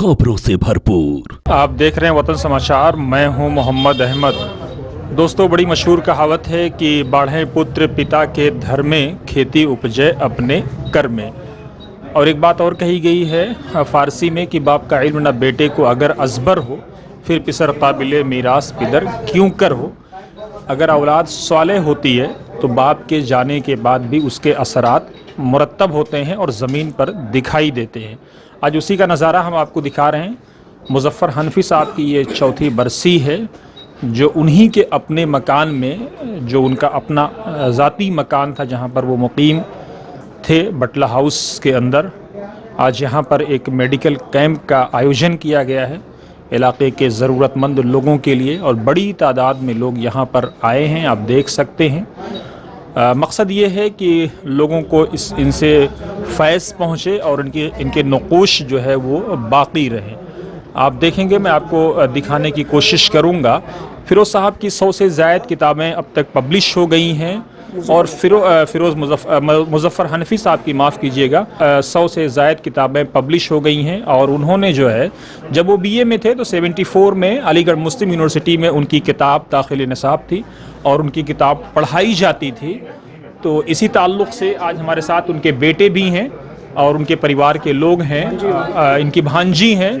खबरों से भरपूर। आप देख रहे हैं वतन समाचार। मैं हूं मोहम्मद अहमद। दोस्तों, बड़ी मशहूर कहावत है कि बाढ़े पुत्र पिता के धर में, खेती उपजे अपने कर में। और एक बात और कही गई है फ़ारसी में कि बाप का इल्म न बेटे को अगर अजबर हो, फिर पिसर काबिल मीरास पिदर क्यों कर हो। अगर औलाद सालेह होती है तो बाप के जाने के बाद भी उसके असरात मुरतब होते हैं और ज़मीन पर दिखाई देते हैं। आज उसी का नज़ारा हम आपको दिखा रहे हैं। मुज़फ़्फ़र हनफी साहब की ये चौथी बरसी है, जो उन्हीं के अपने मकान में, जो उनका अपना ज़ाती मकान था जहाँ पर वो मुकीम थे, बटला हाउस के अंदर, आज यहाँ पर एक मेडिकल कैंप का आयोजन किया गया है इलाके के ज़रूरतमंद लोगों के लिए, और बड़ी तादाद में लोग यहाँ पर आए हैं, आप देख सकते हैं। मकसद ये है कि लोगों को इनसे फैज़ पहुँचे और इनके नक़ूश जो है वो बाक़ी रहें। आप देखेंगे, मैं आपको दिखाने की कोशिश करूँगा। फ़िरोज़ साहब की 100 से ज़ायद किताबें अब तक पब्लिश हो गई हैं, और मुज़फ़्फ़र हनफी साहब की, माफ़ कीजिएगा, 100 से ज़ायद किताबें पब्लिश हो गई हैं। और उन्होंने जो है, जब वो बीए में थे तो 74 में अलीगढ़ मुस्लिम यूनिवर्सिटी में उनकी किताब दाखिल निसाब थी और उनकी किताब पढ़ाई जाती थी। तो इसी ताल्लुक़ से आज हमारे साथ उनके बेटे भी हैं और उनके परिवार के लोग हैं। इनकी भांजी हैं,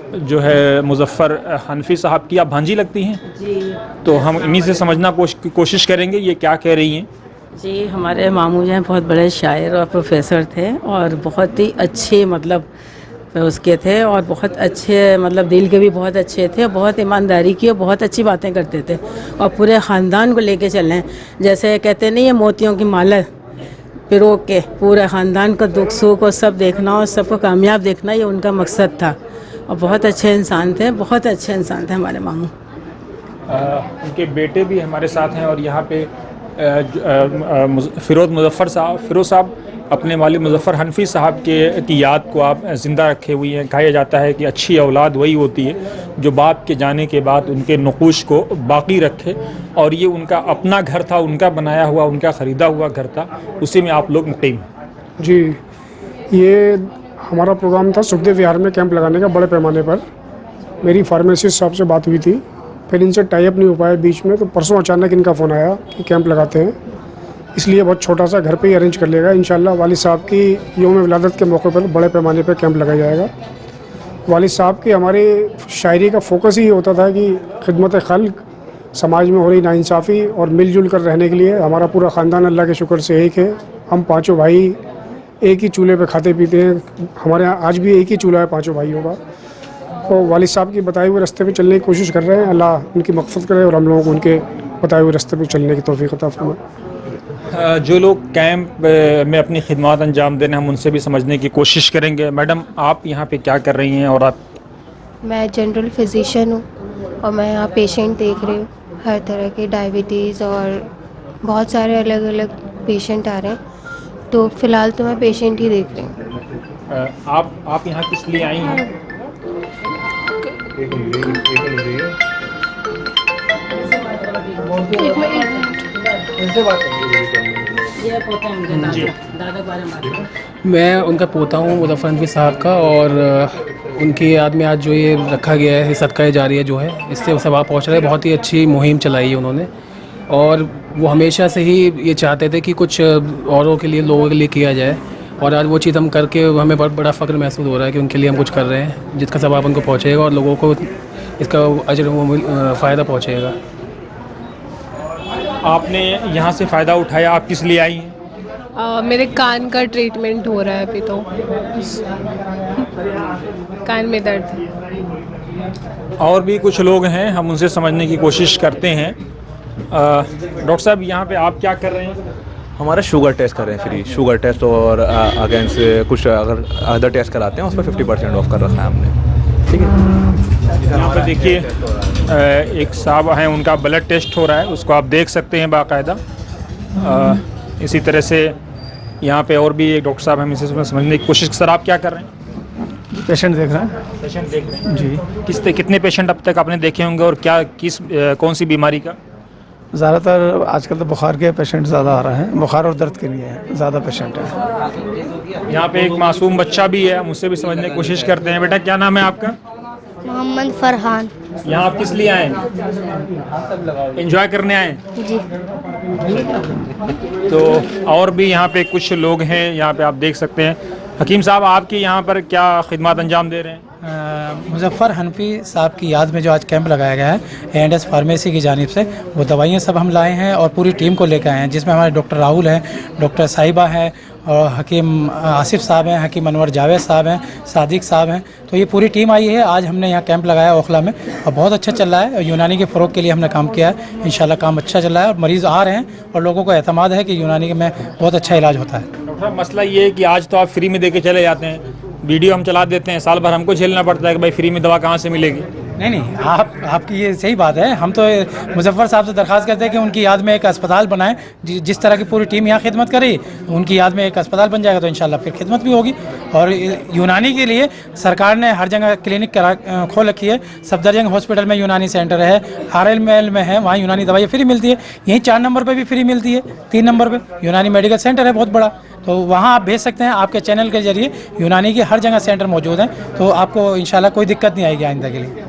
जो है मुज़फ़्फ़र हनफी साहब की। आप भांजी लगती हैं जी। तो हम इन्हीं से समझना कोशिश करेंगे ये क्या कह रही हैं। जी, हमारे मामू जी बहुत बड़े शायर और प्रोफेसर थे और बहुत ही अच्छे उसके थे, और बहुत अच्छे दिल के भी बहुत अच्छे थे, बहुत ईमानदारी की और बहुत अच्छी बातें करते थे, और पूरे ख़ानदान को लेके चलें। जैसे कहते नहीं है, मोतियों की माला पिरो के पूरे ख़ानदान का दुख सुख और सब देखना और सबको कामयाब देखना, ये उनका मकसद था। और बहुत अच्छे इंसान थे, बहुत अच्छे इंसान थे हमारे मामू। उनके बेटे भी हमारे साथ हैं, और यहाँ पे फ़िरोज़ साहब अपने वालिद मुज़फ़्फ़र हनफी साहब की याद को आप ज़िंदा रखे हुई हैं। कहा जाता है कि अच्छी औलाद वही होती है जो बाप के जाने के बाद उनके नक़ूश को बाक़ी रखे, और ये उनका अपना घर था, उनका बनाया हुआ, उनका ख़रीदा हुआ घर था, उसी में आप लोग मुक़ीम। जी, ये हमारा प्रोग्राम था सुखदेव विहार में कैंप लगाने का बड़े पैमाने पर। मेरी फार्मेसिस्ट साहब से बात हुई थी, फिर इनसे टाई अप नहीं हो पाया बीच में, तो परसों अचानक इनका फ़ोन आया कि कैंप लगाते हैं, इसलिए बहुत छोटा सा घर पे ही अरेंज कर लेगा। इंशाल्लाह वालिद साहब की यौम विलादत के मौके पर बड़े पैमाने पर कैंप लगाया जाएगा। वालिद साहब की हमारी शायरी का फोकस ही होता था कि खिदमत खल्क, समाज में हो रही नाइंसाफ़ी और मिलजुल कर रहने के लिए हमारा पूरा ख़ानदान अल्लाह के शुक्र से एक है। हम पाँचों भाई एक ही चूल्हे पे खाते पीते हैं। हमारे यहाँ आज भी एक ही चूल्हा है पाँचों भाइयों का। तो वालिद साहब की बताए हुए रास्ते पे चलने की कोशिश कर रहे हैं। अल्लाह उनकी मग़फ़िरत करे और हम लोगों को उनके बताए हुए रास्ते पे चलने की तौफ़ीक़ अता फ़रमाए। जो लोग कैंप में अपनी खिदमत अंजाम देने, हम उनसे भी समझने की कोशिश करेंगे। मैडम, आप यहाँ पे क्या कर रही हैं? और आप? मैं जनरल फिजिशियन हूँ और मैं यहाँ पेशेंट देख रही हूँ, हर तरह के डायबिटीज़ और बहुत सारे अलग अलग पेशेंट आ रहे हैं। तो फ़िलहाल तो मैं पेशेंट ही देख रही हूँ। आप यहाँ किस लिए आई हैं? मैं उनका पोता हूँ मुज़फ़्फ़र हनफी साहब का, और उनकी याद में आज जो ये रखा गया है, सदका जारिया जो है, इससे सवाब पहुँच रहा है। बहुत ही अच्छी मुहिम चलाई है उन्होंने, और वो हमेशा से ही ये चाहते थे कि कुछ औरों के लिए, लोगों के लिए किया जाए, और आज वो चीज़ हम करके हमें बहुत बड़ा फ़ख्र महसूस हो रहा है कि उनके लिए हम कुछ कर रहे हैं, जिसका सवाब उनको पहुँचेगा और लोगों को इसका अजर फ़ायदा पहुँचेगा। आपने यहाँ से फ़ायदा उठाया, आप किस लिए आई हैं? मेरे कान का ट्रीटमेंट हो रहा है अभी, तो कान में दर्द है। और भी कुछ लोग हैं, हम उनसे समझने की कोशिश करते हैं। डॉक्टर साहब, यहाँ पे आप क्या कर रहे हैं? हमारा शुगर टेस्ट कर रहे हैं, फ्री शुगर टेस्ट, और अगेंस्ट कुछ अगर अदर टेस्ट कराते हैं उस पर 50% ऑफ कर रखा है हमने। ठीक है, यहाँ पर देखिए एक साहब हैं, उनका ब्लड टेस्ट हो रहा है, उसको आप देख सकते हैं बाकायदा। इसी तरह से यहाँ पे और भी एक डॉक्टर साहब, हम इसे समझने की कोशिश। सर, आप क्या कर रहे हैं? पेशेंट देख रहे हैं। पेशेंट देख रहे हैं जी। कितने पेशेंट अब तक आपने देखे होंगे, और क्या कौन सी बीमारी का? ज़्यादातर आजकल तो बुखार के पेशेंट ज़्यादा आ रहे हैं, बुखार और दर्द के लिए ज़्यादा पेशेंट हैं। यहाँ पे एक मासूम बच्चा भी है, हम उससे भी समझने की कोशिश करते हैं। बेटा क्या नाम है आपका? मोहम्मद फरहान। यहाँ आप किस लिए आए हैं? एंजॉय करने आए हैं? जी। तो और भी यहाँ पे कुछ लोग हैं, यहाँ पे आप देख सकते हैं। हकीम साहब, आपके यहाँ पर क्या खिदमत अंजाम दे रहे हैं? मुज़फ़्फ़र हनफी साहब की याद में जो आज कैंप लगाया गया है A&S फार्मेसी की जानिब से, वो दवाइयाँ सब हम लाए हैं और पूरी टीम को लेकर आए हैं, जिसमें हमारे डॉक्टर राहुल हैं, डॉक्टर साहिबा हैं और हकीम आसिफ साहब हैं, हकीम अनवर जावेद साहब हैं, सादिक साहब हैं। तो ये पूरी टीम आई है। आज हमने यहाँ कैंप लगाया ओखला में और बहुत अच्छा चल रहा है। यूनानी के फ़रोग़ के लिए हमने काम किया है। इंशाल्लाह काम अच्छा चल रहा है और मरीज़ आ रहे हैं और लोगों को एतमाद है कि यूनानी में बहुत अच्छा इलाज होता है। डॉक्टर साहब, मसला ये है कि आज तो आप फ्री में दे के चले जाते हैं, वीडियो हम चला देते हैं, साल भर हमको झेलना पड़ता है कि भाई फ्री में दवा कहाँ से मिलेगी। नहीं, आपकी ये सही बात है। हम तो मुज़फ़्फ़र साहब से दरख्वास्त करते हैं कि उनकी याद में एक अस्पताल बनाएं। जिस तरह की पूरी टीम यहाँ खिदमत करी, उनकी याद में एक अस्पताल बन जाएगा तो इंशाल्लाह फिर खिदमत भी होगी। और यूनानी के लिए सरकार ने हर जगह क्लिनिक खोल रखी है। सफदरजंग हॉस्पिटल में यूनानी सेंटर है, RLML में है, वहाँ यूनानी दवाई फ्री मिलती है। यहीं 4 नंबर पर भी फ्री मिलती है, 3 नंबर पर यूनानी मेडिकल सेंटर है बहुत बड़ा, तो वहाँ आप भेज सकते हैं। आपके चैनल के जरिए यूनानी की हर जगह सेंटर मौजूद हैं, तो आपको इंशाल्लाह कोई दिक्कत नहीं आएगी आइंदा के लिए।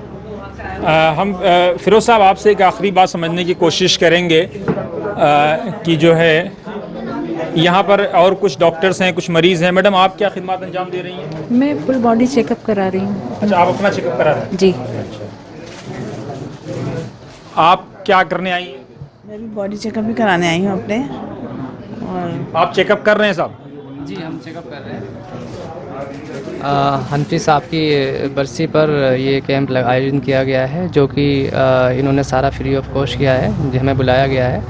हम फिरोज़ साहब आपसे एक आखिरी बात समझने की कोशिश करेंगे कि जो है यहाँ पर और कुछ डॉक्टर्स हैं, कुछ मरीज़ हैं। मैडम, आप क्या खिदमत अंजाम दे रही हैं? मैं फुल बॉडी चेकअप करा रही हूँ। अच्छा, आप अपना चेकअप करा रहे हैं? जी। आप क्या करने आई हैं? मैं भी बॉडी चेकअप भी कराने आई हूँ अपने। और आप चेकअप कर रहे हैं साहब? जी, हम चेकअप कर रहे हैं। हनफी साहब की बरसी पर ये कैंप आयोजन किया गया है, जो कि इन्होंने सारा फ्री ऑफ कॉस्ट किया है, जो हमें बुलाया गया है।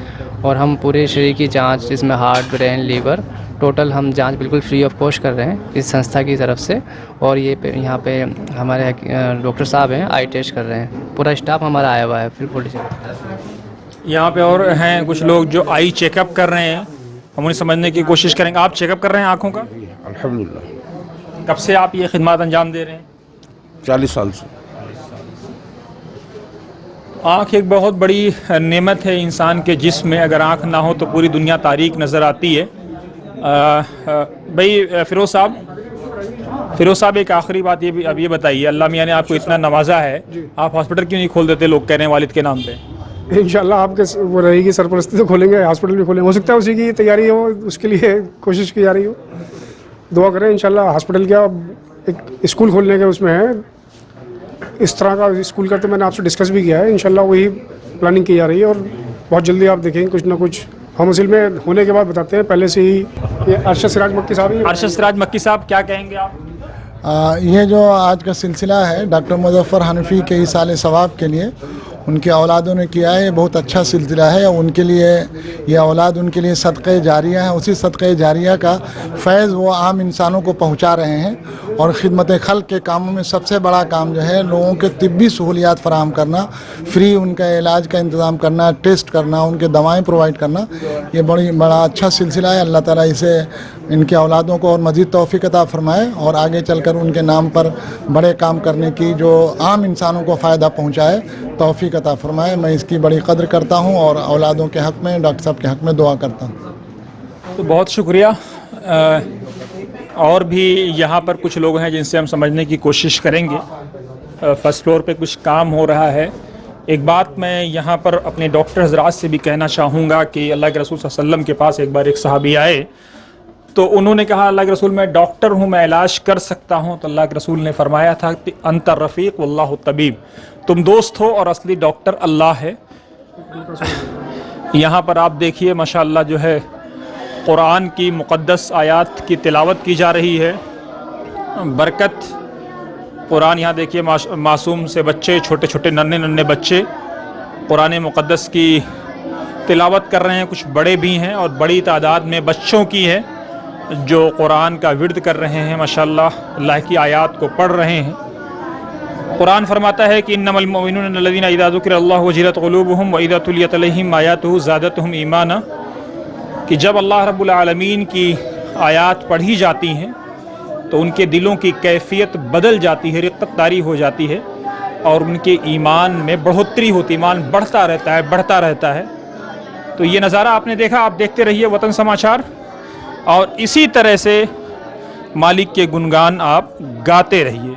और हम पूरे शरीर की जांच, जिसमें हार्ट, ब्रेन, लीवर, टोटल हम जांच बिल्कुल फ्री ऑफ कॉस्ट कर रहे हैं इस संस्था की तरफ से। और ये यहाँ पे हमारे डॉक्टर साहब हैं, आई टेस्ट कर रहे हैं। पूरा स्टाफ हमारा आया हुआ है फिर बॉडी चेकअप। यहाँ पे और हैं कुछ लोग जो आई चेकअप कर रहे हैं, हम उन्हें समझने की कोशिश करेंगे। आप चेकअप कर रहे हैं आँखों का? अल्हम्दुलिल्लाह। कब से आप ये खिदमत अंजाम दे रहे हैं? 40 साल से। आँख एक बहुत बड़ी नेमत है इंसान के जिस्म में। अगर आँख ना हो तो पूरी दुनिया तारीक नज़र आती है। भाई फिरोज़ साहब, एक आखिरी बात ये भी अब ये बताइए, अल्लाह मियाँ ने आपको इतना नवाजा है, आप हॉस्पिटल क्यों नहीं खोल देते? लोग कह रहे हैं वालिद के नाम पे। इंशाल्लाह आपके वो रहेगी सरपरस्ती तो खोलेंगे, हॉस्पिटल भी खोलेंगे। हो सकता है उसी की तैयारी हो, उसके लिए कोशिश की जा रही हो। दुआ करें इंशाल्लाह। हॉस्पिटल क्या एक स्कूल खोलने के उसमें है, इस तरह का स्कूल का तो मैंने आपसे डिस्कस भी किया है। इंशाल्लाह वही प्लानिंग की जा रही है और बहुत जल्दी आप देखेंगे कुछ ना कुछ हम असल में होने के बाद बताते हैं। पहले से ही ये अरशद सिराज मक्की साहब क्या कहेंगे आप? ये जो आज का सिलसिला है डॉक्टर मुज़फ़्फ़र हनफी के इसाले सवाब के लिए उनके औलादों ने किया है, बहुत अच्छा सिलसिला है। उनके लिए ये औलाद उनके लिए सदक़े जारिया है। उसी सदक़े जारिया का फैज़ वो आम इंसानों को पहुंचा रहे हैं। और ख़िदमत खल्क़ के कामों में सबसे बड़ा काम जो है लोगों के तिब्बी सहूलियात फ़राहम करना, फ्री उनका इलाज का इंतज़ाम करना, टेस्ट करना, उनके दवाएँ प्रोवाइड करना, ये बड़ा अच्छा सिलसिला है। अल्लाह ताला इसे इनके औलादों को और मज़ीद तौफ़ीक़ अता फ़रमाए और आगे चलकर उनके नाम पर बड़े काम करने की जो आम इंसानों को फ़ायदा पहुँचाए तौफ़ीक़ अता फ़रमाए। मैं इसकी बड़ी कदर करता हूँ और औलादों के हक़ में, डॉक्टर साहब के हक़ में दुआ करता हूँ। तो बहुत शुक्रिया। और भी यहाँ पर कुछ लोग हैं जिनसे हम समझने की कोशिश करेंगे। फर्स्ट फ्लोर पे कुछ काम हो रहा है। एक बात मैं यहाँ पर अपने डॉक्टर हज़रात से भी कहना चाहूँगा कि अल्लाह के रसूल सल्लल्लाहु अलैहि वसल्लम के पास एक बार एक सहाबी आए तो उन्होंने कहा, अल्लाह के रसूल मैं डॉक्टर हूँ, मैं इलाज कर सकता हूँ। तो अल्लाह के रसूल ने फरमाया था कि अंत रफ़ीक़ वल्लाहु तबीब, तुम दोस्त हो और असली डॉक्टर अल्लाह है। यहाँ पर आप देखिए माशाअल्लाह जो है कुरान की मुक़द्दस आयात की तिलावत की जा रही है। बरकत कुरान, यहाँ देखिए मासूम से बच्चे, छोटे छोटे नन्हे नन्हे बच्चे कुरान मुक़द्दस की तिलावत कर रहे हैं। कुछ बड़े भी हैं और बड़ी तादाद में बच्चों की है जो कुरान का विर्द कर रहे हैं। माशाअल्लाह अल्लाह की आयात को पढ़ रहे हैं। कुरान फरमाता है कि इन्नमल मुमिनूना लज़ीना इज़ा ज़ुकिरल्लाहु वजिलत क़ुलूबुहुम व इज़ा तुलियत अलैहिम आयातुहु ज़ादतहुम ईमाना, कि जब अल्लाह रब्बुल आलमीन की आयात पढ़ी जाती हैं तो उनके दिलों की कैफियत बदल जाती है, रिक़्क़त तारी हो जाती है और उनके ईमान में बढ़ोतरी होती, ईमान बढ़ता रहता है। तो ये नज़ारा आपने देखा, आप देखते रहिए वतन समाचार और इसी तरह से मालिक के गुणगान आप गाते रहिए।